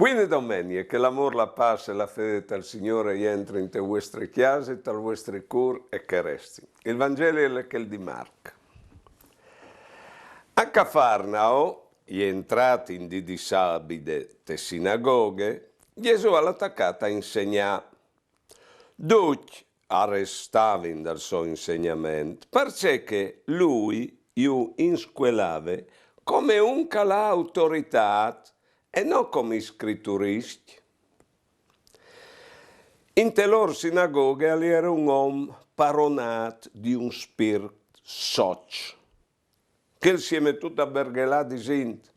Buone domenica, che l'amor, la pace e la fede del Signore entri in te vostre chiese, tal vostre cur e che resti. Il Vangelo è quel di Marco. A Cafarnao, gli entrati in di sabide te sinagoghe, Gesù all'attaccata insegna. Tutti arrestavano dal suo insegnamento, perché lui insquelava come un calà autorità e non come i scritturisti. In te loro sinagoghe era un uomo paronato di un spirito socio, che si è tutto a berghelà dicendo: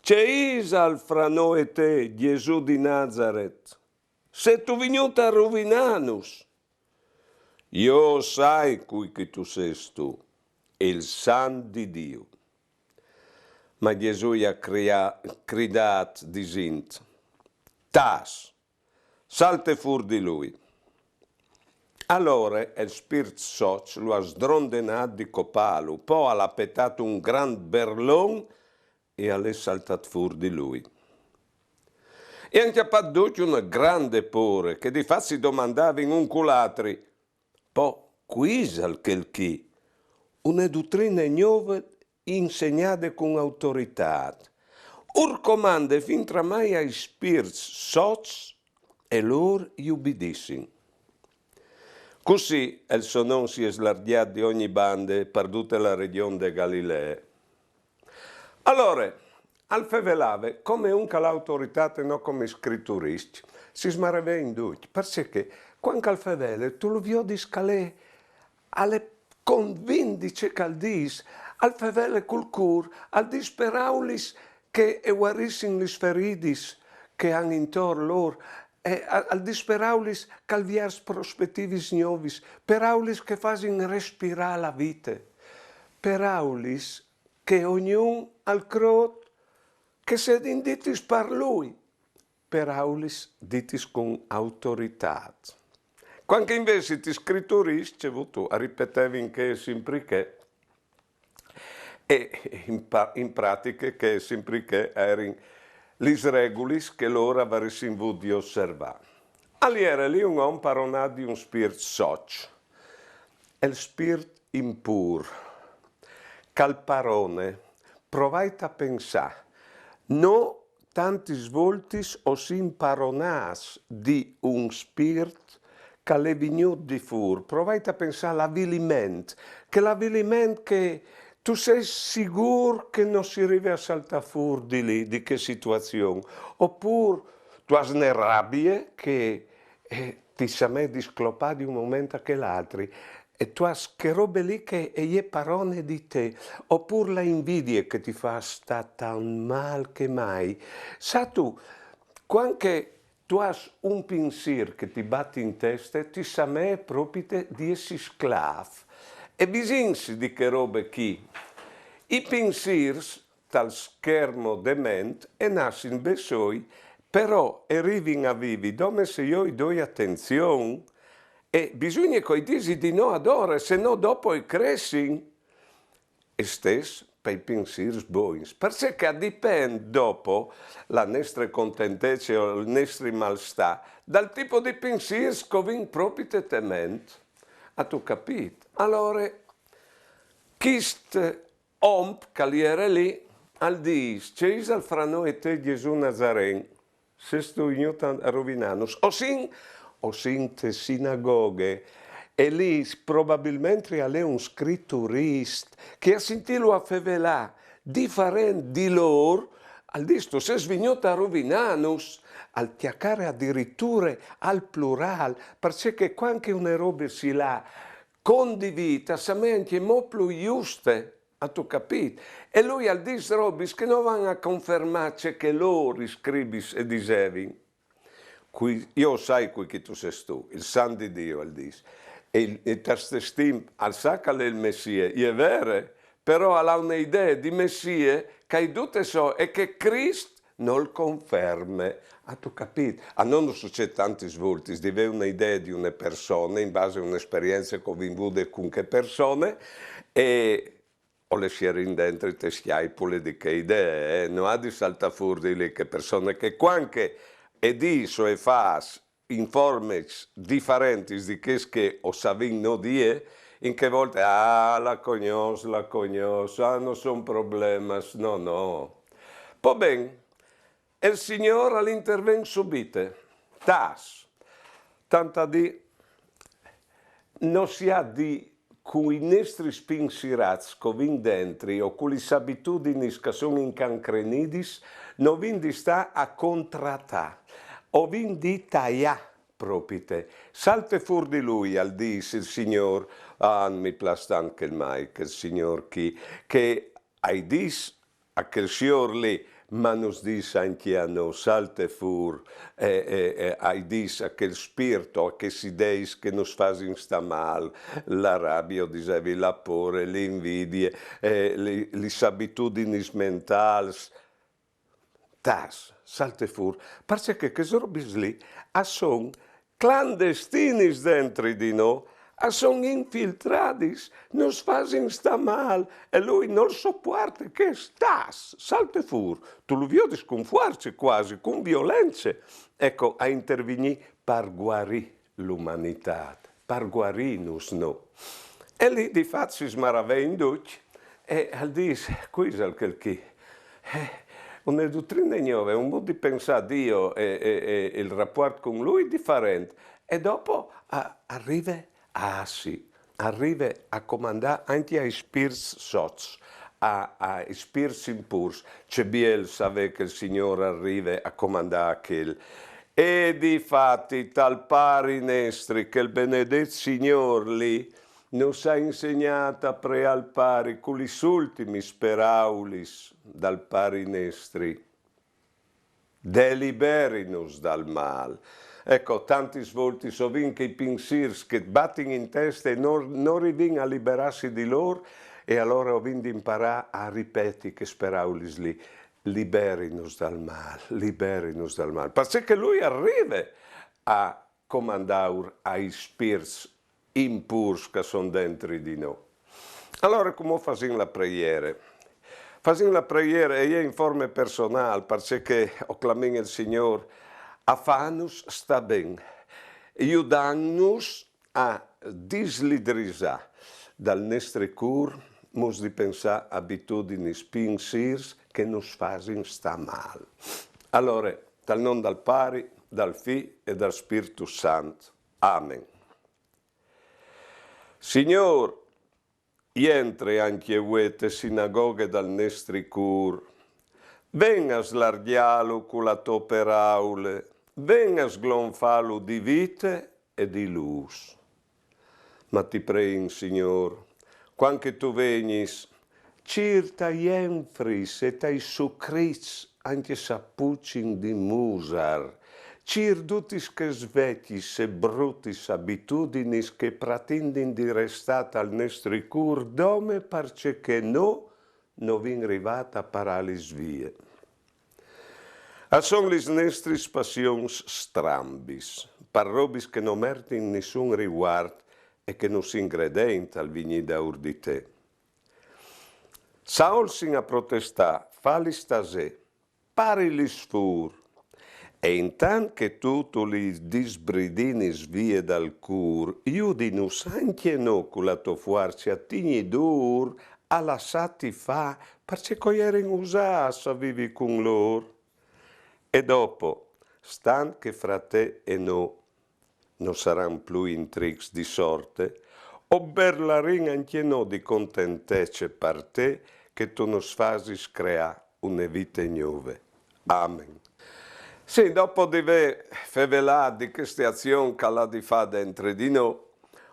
c'è Isal fra noi e te, Gesù di Nazareth, se tu venuto a rovinarnos. Io sai cui che tu sei tu, il San di Dio. Ma Gesù gli ha gridato dicendo: tas, salte fuori di lui. Allora il spirito socio lo ha sdrondenato di copalo, poi ha petato un gran berlon e ha saltato fuori di lui. E anche a Padducci una grande pure, che di fatto si domandava in un culatri: poi quisal quel chi? Una dottrina nuova insegnata con autorità. Ur comanda fin tra mai ai spiriti soci e loro gli ubbidiscono. Così il suo nome si è slargiato di ogni bande per tutta la regione di Galilea. Allora, al fevelave, come un l'autorità e non come scritturisti, si smaraveva in tutti, perché quando al fevele tu lo vedi scalare alle convindice caldis, al fevele culcur, al disperaulis che guarissin lis feridis che han intorno loro, e al disperaulis calviars prospettivis novis, per aulis che fasin respirare la vita, per aulis che ognuno al crot che sed inditis par lui, per aulis ditis con autorità. Quando invece ti scritturisti, tu ripetevi che è sempre che, e in pratica che è sempre che erano le regole che loro avessero voluto di osservare. Allora era lì un uomo paronato di un spirito socio, il spirito impuro, calparone, provate a pensare, non tanti svoltis o si imparonas di un spirito che è venuto di fuori. Provate a pensare all'avvilimento, che tu sei sicuro che non si arriva a saltare fuori di lì, di che situazione. Oppure tu hai una rabbia che ti sei disclopata di un momento a l'altro. E tu hai che robe lì che è parole di te. Oppure la invidia che ti fa stare tan mal che mai. Sa tu, quando tu hai un pensiero che ti batte in testa, ti sa me proprio di essere sclavo. E bisogna di che robe chi? I pensieri, tal schermo de mente, e nascono besoi, però arrivano a vivi, dove se io do attenzione, e bisogna che dici di no ad ora, se no dopo crescono. E stesso per i pensieri buoni, perché dipende dopo la nostra contentezza o il nostro malstar dal tipo di pensieri che vengono proprio te mente. Ha tu capito? Allora, questo uomo che era lì, al dice, c'è fra noi e te Gesù Nazareno, se sto venuto a rovinarnos, o sin te sinagoghe, e lì probabilmente è un scritturista che ha sentito a fevelà differente di loro, al disto se svenuto a rovinarnos, al chiacchiere addirittura al plurale, perché quando una roba si là condivisa, anche molto più giuste, ha tu capito? E lui al dice robe che non vanno a confermare che loro scribis e dicevi. Io sai qui che tu sei tu, il San di Dio, al dice. E te stim al sa che è il Messia, è vero, però ha un'idea di Messia che tutte so e che Cristo non conferma. Ha tu capito? A non succede tanti svolti, di avere un'idea di una persona in base a un'esperienza che ho vissuto con che persone e o le scerin dentro te schiaipole di che idee, non ha di salta fuori di lì che persone che quanche e diso e fas in forme differenti di che o savin no die, in che volte, la cognos, non sono problemas, no, no. Poi ben, il Signore all'intervento subite, tas, tanta di, non si ha di con i nostri spensierati che vin dentro o con le abitudini che sono incancrenidis, non vin di sta a contrattare, o vin di tagliare proprio. Salte fuori di lui al dice il Signore, mi piace anche il mai, che il Signore che ai dis a quel Signore lì, ma nos dis anche a noi, salte fuori, ai dis a quel spirito, a che si deis che nos fasin sta mal, la rabbia, dicevi, la paura, le invidie, le abitudini mentali, tas, salte fuori, perché che robis lì sono clandestinis dentro di noi, sono infiltrati, nos fasin sta mal, e lui non sopporta che stas, salte fuori, tu lo vedi sconfortarsi quasi, con violenza, ecco, a intervenire per guarire l'umanità, per guarirnos no. E lì di fatto si smaravendo e al dice, qui è quel che una dottrina nuova, un modo di pensare a Dio e il rapporto con Lui differente. E dopo arriva a comandare anche ai spiriti soci, ai spiriti impurs. C'è biel sapere che il Signore arriva a comandare aquel. E di fatti tal pari nestri che il benedetto Signore lì nos ha insegnato a pre al pari con gli ultimi speraulis dal pari nestri. Deliberinus dal mal. Ecco, tanti svolti sovin che i pensieri che battin in testa e non rivin a liberarsi di loro, e allora ho vinto imparare a ripetere che speraulis lì. Liberinus dal mal, liberinus dal mal. Perché lui arriva a comandare ai spiriti impurs che sono dentro di noi. Allora, come facciamo la preghiera? Facciamo la preghiera e io in forma personale, perché ho clamato il Signore, a fanus sta bene, aiutandoci a dislidrizzare dal nostro cuore, di pensare abitudini, pensieri che nos fanno sta male. Allora, dal nome del Padre, dal Figlio e dal Spirito Santo. Amen. Signore, entri anche uete sinagoghe dal nostro cuore, venga a slargialo con la tua paraule, venga a sglonfalo di vite e di luce. Ma ti prego, Signore, quando tu venis, cirta enfris e tai sucrits anche sapucin di musar, cir dutis che svetis e brutis abitudinis che pretendin di restata al nostro cur, dome perché no vin rivata paralis vie. A son lis nostris passions strambis, parrobis che non mertin nessun riguard e che non si ingredent al vignida di te. Saolsin a protestà, fali stasè, pari lis fur, e intant che tu li disbridinis vie dal cur, iudinus anche no con la tua forza attigni dur, a lasciati fa, perché coglieren usassa vivi con loro. E dopo, stan che fra te e no, non saran più intrighi di sorte, o berlarin anche no di contentece per te, che tu nos fasis crea una vita nuova. Amen. Sì, dopo di aver fevelato di queste azioni che la di fa dentro di noi,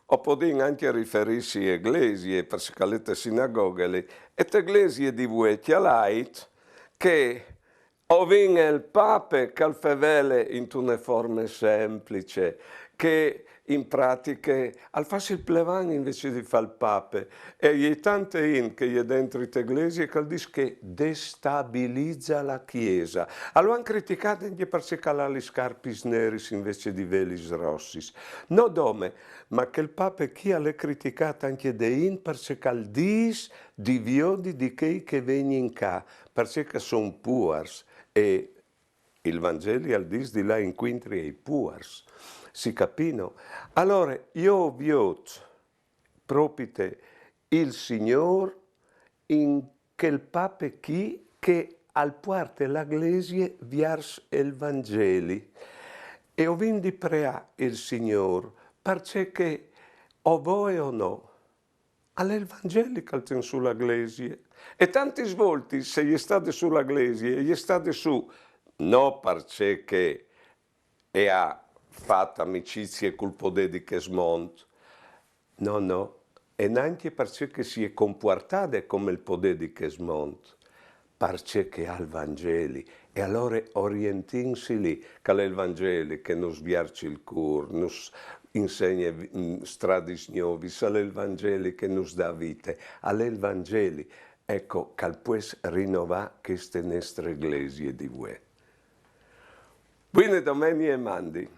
o podin anche riferirsi a ecclesie, perché le sinagoghe, e ecclesie di voi chialait, che o vinga il Papa che fevele in una forma semplice, che in pratica al farsi il plevan invece di fare il pape e gli tante in che gli è dentro l'Iglesia che dice che destabilizza la Chiesa. Allora hanno criticato anche per se calare le scarpe neri invece di velis rossi. No dome, ma che il pape chi ha le criticato anche de in per se caldis di viodi di che vengono in ca, per se che sono puars e il Vangelo al dis di là inquintri ai puars. Si capino? Allora, io vi ho propite il Signore in che il Papa chi che al parte l'Aglesia viars il Vangeli. E ho vindi prea il Signore, perché o voi o no, alle evangelica al sulla Glesia. E tanti svolti, se gli state sulla Glesia, gli state su, no perché e ha fatto amicizie col potere di Chesmont, no, e neanche perché si è comportato come il potere di Chesmont, perché ha il Vangeli. E allora orientinsi lì, che è il Vangeli che nos sviarci il cur, nos insegna strade nuove, è il Vangeli che nos dà vita, è il Vangeli, ecco, che può rinnovare queste nostre iglesie di voi. Buone domeniche e mandi.